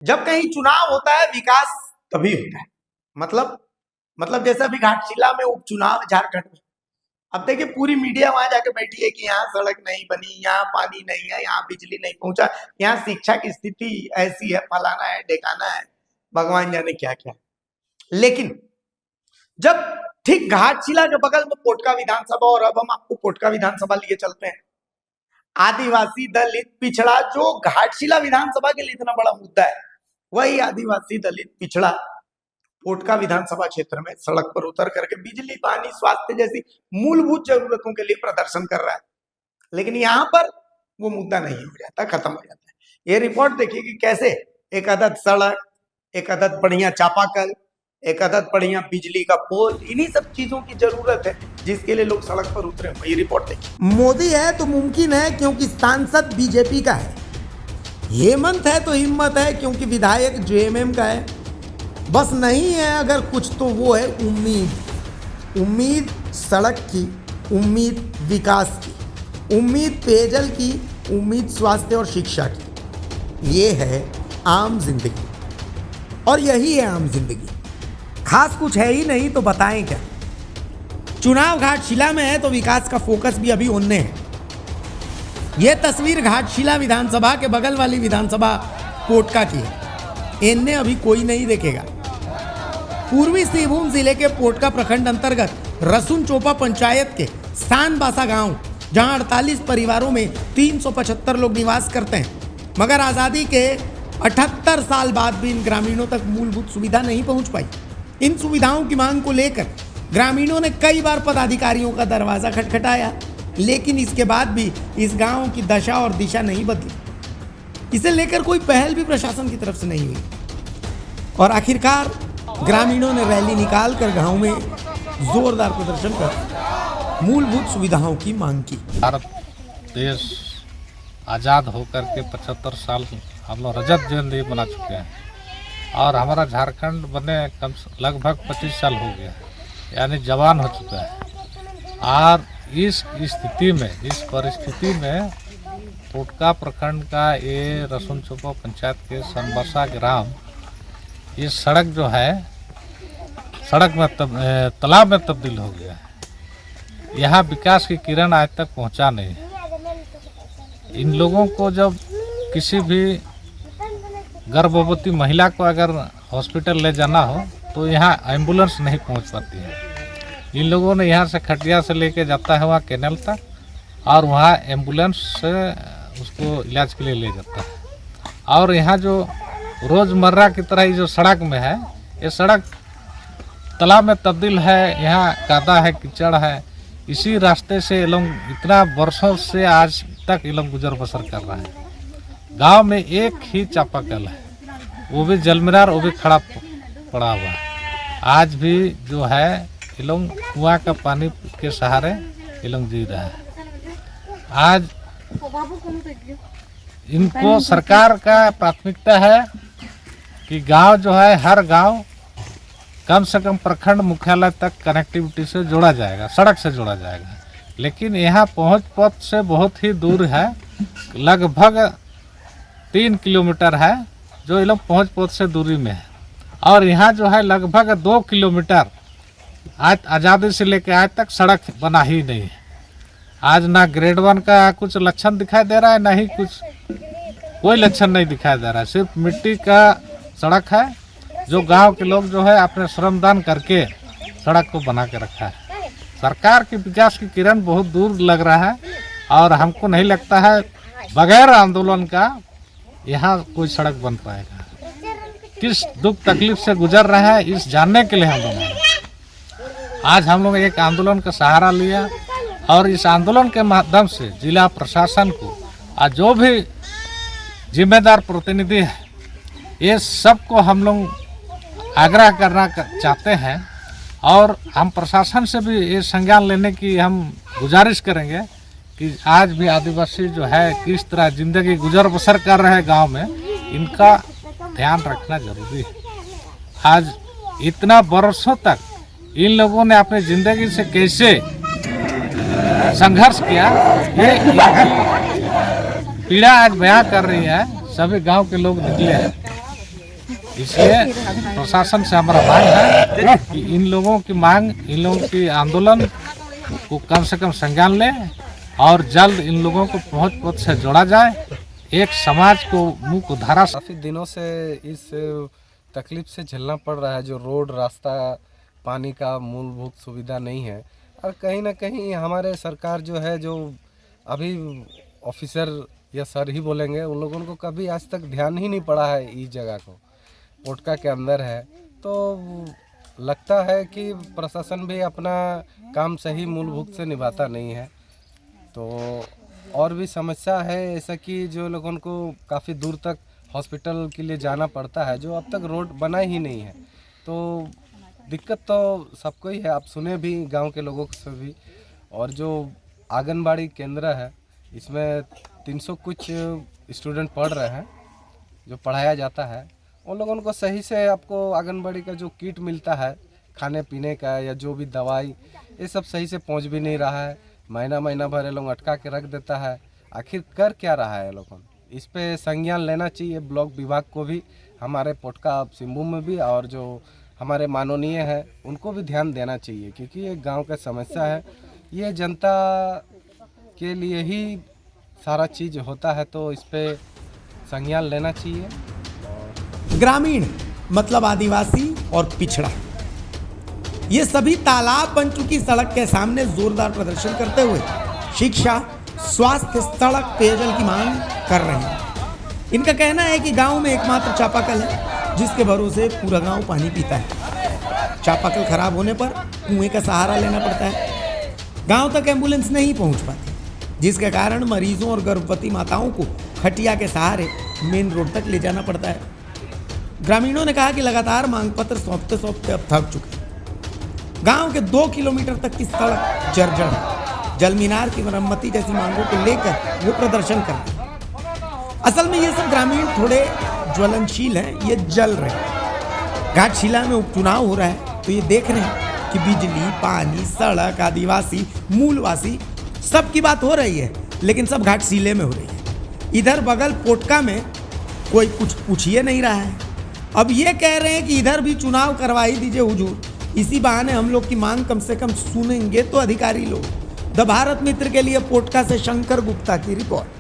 जब कहीं चुनाव होता है विकास तभी होता है। मतलब जैसे अभी घाटशिला में उपचुनाव झारखंड में, अब देखिए पूरी मीडिया वहां जाके बैठी है कि यहाँ सड़क नहीं बनी, यहाँ पानी नहीं है, यहाँ बिजली नहीं पहुंचा, यहाँ शिक्षा की स्थिति ऐसी है, फलाना है, ढेकाना है, भगवान जाने क्या क्या। लेकिन जब ठीक घाटशिला के बगल में पोटका विधानसभा, और अब हम आपको पोटका विधानसभा लिए चलते हैं, आदिवासी दलित पिछड़ा जो घाटशिला विधानसभा के लिए इतना बड़ा मुद्दा है, वही आदिवासी दलित पिछड़ा पोटका विधानसभा क्षेत्र में सड़क पर उतर करके बिजली, पानी, स्वास्थ्य जैसी मूलभूत जरूरतों के लिए प्रदर्शन कर रहा है। लेकिन यहाँ पर वो मुद्दा नहीं हो जाता, खत्म हो जाता है। ये रिपोर्ट देखिए कि कैसे एक अदद सड़क, एक अदद बढ़िया चापाकल, एक अदद बढ़िया बिजली का पोल, इन्हीं सब चीजों की जरूरत है जिसके लिए लोग सड़क पर उतरे हुए। ये रिपोर्ट देखिए। मोदी है तो मुमकिन है क्योंकि सांसद बीजेपी का है, हेमंत है तो हिम्मत है क्योंकि विधायक जेएमएम का है। बस नहीं है अगर कुछ तो वो है उम्मीद सड़क की, उम्मीद विकास की, उम्मीद पेयजल की, उम्मीद स्वास्थ्य और शिक्षा की। ये है आम जिंदगी, और यही है आम जिंदगी। खास कुछ है ही नहीं तो बताएं क्या। चुनाव घाटशिला में है तो विकास का फोकस भी अभी उनने है। यह तस्वीर घाटशिला विधानसभा के बगल वाली विधानसभा पोटका की है। इनने अभी कोई नहीं देखेगा। पूर्वी सिंहभूम जिले के पोटका प्रखंड अंतर्गत रसून चोपा पंचायत के सानबासा गांव, जहां 48 परिवारों में 375 लोग निवास करते हैं, मगर आज़ादी के 78 साल बाद भी इन ग्रामीणों तक मूलभूत सुविधा नहीं पहुंच पाई। इन सुविधाओं की मांग को लेकर ग्रामीणों ने कई बार पदाधिकारियों का दरवाजा खटखटाया, लेकिन इसके बाद भी इस गांव की दशा और दिशा नहीं बदली। इसे लेकर कोई पहल भी प्रशासन की तरफ से नहीं हुई, और आखिरकार ग्रामीणों ने रैली निकालकर गांव में जोरदार प्रदर्शन कर मूलभूत सुविधाओं की मांग की। भारत देश आज़ाद होकर के 75 साल हम लोग रजत जयंती मना चुके हैं, और हमारा झारखंड बने लगभग 25 साल हो गया, यानी जवान हो चुका है। और इस स्थिति में, इस परिस्थिति में पोटका प्रखंड का ये रसून चोपा पंचायत के सानबासा ग्राम, ये सड़क जो है सड़क में तालाब में तब्दील हो गया है। यहाँ विकास की किरण आज तक पहुँचा नहीं है। इन लोगों को जब किसी भी गर्भवती महिला को अगर हॉस्पिटल ले जाना हो तो यहाँ एम्बुलेंस नहीं पहुँच पाती है। इन लोगों ने यहाँ से खटिया से लेके जाता है वहाँ कैनल तक, और वहाँ एम्बुलेंस से उसको इलाज के लिए ले जाता है। और यहाँ जो रोज़मर्रा की तरह ये जो सड़क में है, ये सड़क तालाब में तब्दील है, यहाँ कादा है, कीचड़ है। इसी रास्ते से ये लोग इतना वर्षों से आज तक ये लोग गुजर बसर कर रहे हैं। गांव में एक ही चापाकल है, वो भी जलमीरार, वो भी खड़ा पड़ा हुआ है। आज भी जो है ये लोग कुआं का पानी के सहारे ये लोग जी रहे हैं। आज इनको सरकार का प्राथमिकता है कि गांव जो है, हर गांव कम से कम प्रखंड मुख्यालय तक कनेक्टिविटी से जोड़ा जाएगा, सड़क से जोड़ा जाएगा। लेकिन यहाँ पहुँच पथ से बहुत ही दूर है, लगभग 3 किलोमीटर है जो ये लोग पहुँच पथ से दूरी में है। और यहाँ जो है लगभग 2 किलोमीटर आज आज़ादी से लेकर आज तक सड़क बना ही नहीं है। आज ना ग्रेड 1 का कुछ लक्षण दिखाई दे रहा है, ना ही कुछ कोई लक्षण नहीं दिखाई दे रहा है। सिर्फ मिट्टी का सड़क है, जो गांव के लोग जो है अपने श्रमदान करके सड़क को बना के रखा है। सरकार की विकास की किरण बहुत दूर लग रहा है, और हमको नहीं लगता है बगैर आंदोलन का यहाँ कोई सड़क बन पाएगा। किस दुख तकलीफ से गुजर रहा है इस जानने के लिए हम लोग आज हम लोग एक आंदोलन का सहारा लिया, और इस आंदोलन के माध्यम से जिला प्रशासन को आज जो भी जिम्मेदार प्रतिनिधि है, ये सबको हम लोग आग्रह करना चाहते हैं, और हम प्रशासन से भी ये संज्ञान लेने की हम गुजारिश करेंगे कि आज भी आदिवासी जो है किस तरह जिंदगी गुजर बसर कर रहे हैं गांव में, इनका ध्यान रखना जरूरी है। आज इतना बरसों तक इन लोगों ने अपनी ज़िंदगी से कैसे संघर्ष किया, ये पीड़ा आज बयां कर रही है। सभी गांव के लोग निकले हैं, इसलिए प्रशासन से हमारा मांग है कि इन लोगों की आंदोलन को कम से कम संज्ञान ले और जल्द इन लोगों को पहुंच पथ से जोड़ा जाए, एक समाज को मुंह को धारा। काफ़ी दिनों से इस तकलीफ से झेलना पड़ रहा है, जो रोड रास्ता पानी का मूलभूत सुविधा नहीं है। और कहीं ना कहीं हमारे सरकार जो है, जो अभी ऑफिसर या सर ही बोलेंगे, उन लोगों को कभी आज तक ध्यान ही नहीं पड़ा है इस जगह को। पोटका के अंदर है तो लगता है कि प्रशासन भी अपना काम सही मूलभूत से निभाता नहीं है। तो और भी समस्या है ऐसा कि जो लोगों को काफ़ी दूर तक हॉस्पिटल के लिए जाना पड़ता है, जो अब तक रोड बना ही नहीं है। तो दिक्कत तो सबको ही है, आप सुने भी गांव के लोगों से भी। और जो आंगनबाड़ी केंद्र है, इसमें 300 कुछ स्टूडेंट पढ़ रहे हैं, जो पढ़ाया जाता है। उन लोगों को सही से आपको आंगनबाड़ी का जो किट मिलता है खाने पीने का या जो भी दवाई, ये सब सही से पहुंच भी नहीं रहा है। महीना भर ये लोग अटका के रख देता है। आखिर कर क्या रहा है लोगों? इस पे संज्ञान लेना चाहिए ब्लॉक विभाग को भी, हमारे पोटका सिंहभूम में भी, और जो हमारे माननीय है उनको भी ध्यान देना चाहिए, क्योंकि ये गांव का समस्या है। ये जनता के लिए ही सारा चीज़ होता है, तो इस पे संज्ञान लेना चाहिए। ग्रामीण मतलब आदिवासी और पिछड़ा, ये सभी तालाब बन चुकी सड़क के सामने जोरदार प्रदर्शन करते हुए शिक्षा, स्वास्थ्य, सड़क, पेयजल की मांग कर रहे हैं। इनका कहना है कि गांव में एकमात्र चापाकल है जिसके भरोसे पूरा गांव पानी पीता है। चापाकल खराब होने पर कुएं का सहारा लेना पड़ता है। गांव तक एम्बुलेंस नहीं पहुंच पाती, जिसके कारण मरीजों और गर्भवती माताओं को खटिया के सहारे मेन रोड तक ले जाना पड़ता है। ग्रामीणों ने कहा कि लगातार मांग पत्र सौंपते अब थक चुके। गांव के 2 किलोमीटर तक की सड़क जर्जर है। जल मीनार की मरम्मती जैसी मांगों को लेकर वो प्रदर्शन करते हैं। असल में ये सब ग्रामीण थोड़े ज्वलनशील हैं, ये जल रहे हैं। घाटशिला में उपचुनाव हो रहा है तो ये देख रहे हैं कि बिजली, पानी, सड़क, आदिवासी, मूलवासी सबकी बात हो रही है, लेकिन सब घाटशिले में हो रही है। इधर बगल पोटका में कोई कुछ पूछ ही नहीं रहा है। अब ये कह रहे हैं कि इधर भी चुनाव करवा ही दीजिए हुजूर, इसी बहाने हम लोग की मांग कम से कम सुनेंगे तो अधिकारी लोग। द भारत मित्र के लिए पोटका से शंकर गुप्ता की रिपोर्ट।